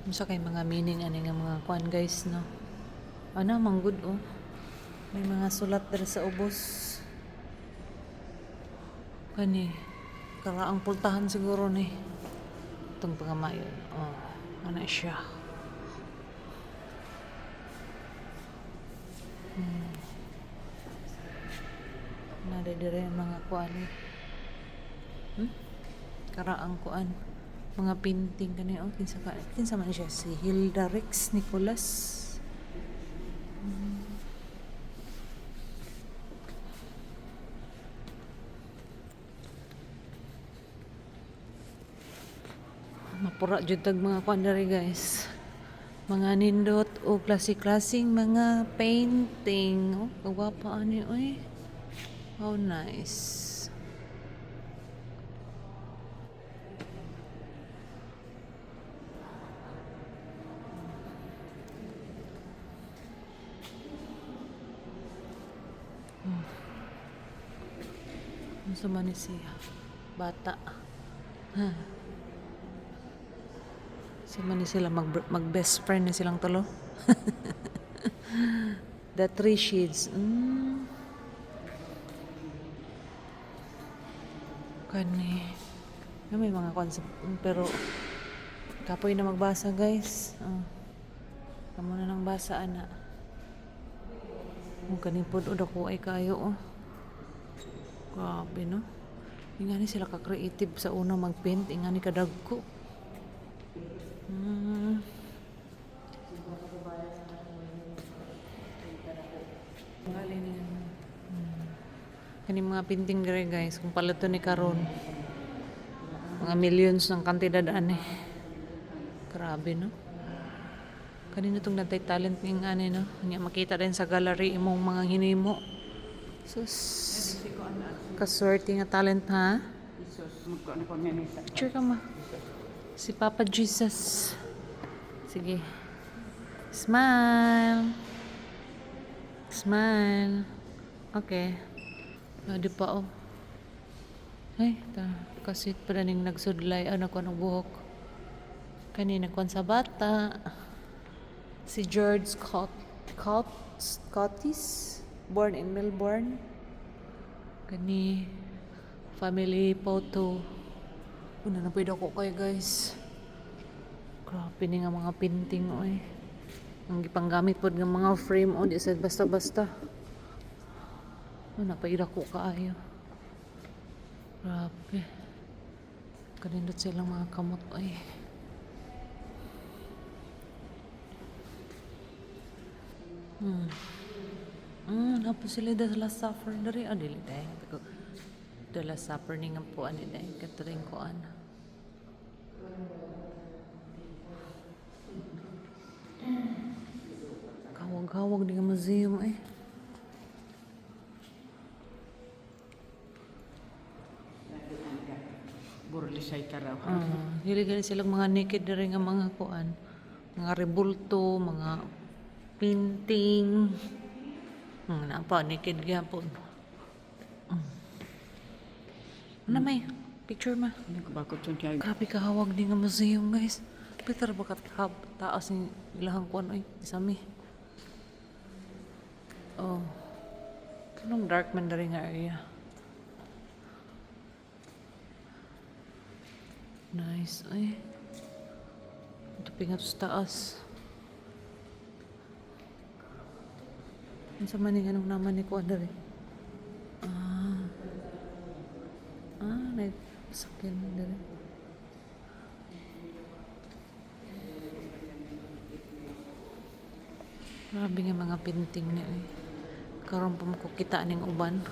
Unsa kay mga meaning ani nga mga kuan guys no. Ana manggod oh. May mga sulat diri sa ubos. Kani karaang pultahan siguro ni. Itong pagamayon. Oh, ana siya. Nada dire mga kuan eh. Karaang kuan. Mga painting kani oh kinsa man siya si Hilda Rex Nicolas. Mapura jud tag mga kuan diri guys. Mga nindot o klase-klaseng mga painting. Oh, kagwapa ani oy. How nice. Unsa man ni siya? Bata. Ha. Si man ni sila mag best friend ni silang tulo. The three shades. Kani. May mga concept pero kapoy na magbasa guys. Kamo na nang basa ana. Kani pod od ako ay kayo oh. Grabe no. Ingani sila ka creative sa una magpaint, ingani kadagko. Kani mga painting dire guys, kung palato ni karon. Mga millions ng kantidad ani. Grabe no. Kanino tong natay talent ning ani no. Nya makita din sa gallery imong mga hinimo. Sus. Kaswerte nga talent ha. Picture ka ma. Si Papa Jesus. Sige. Smile. Smile. Okay. Di pa oh. Ay, kasit pa rin nagsudlay. Nakuha ng buhok. Kanina kuwan sa bata. Si George Scottis. Born in Melbourne. Kani family photo. Una na pwede ako kayo guys. Grabe ni nga mga painting oy. Ang gipanggamit pod ng mga frame o di sa basta-basta. Napaida ko kaayo. Grabe. Kanindot silang mga kamot ay. Napa sila da Last Supper dari dili day. The Last Supper ni nga po ani day katring ko ana. Kawag-kawag di nga museum eh. Burlisay karaw. Dili gani silang mga naked diri nga mga kuan. Mga rebulto, mga painting. Napa naked gyapon. Ano may picture ma? Bakot sun kay Grabe kahawag ni nga museum guys. Peter bakat taas ni ilahang kuan oy isami. Oh. Kanong dark man diri nga area. Nice ay. Ito pingat sa taas. Sa maning anong naman ni kuan diri. Nagsakin diri. Grabe nga mga painting niya eh. Karon pa mo kita ning uban.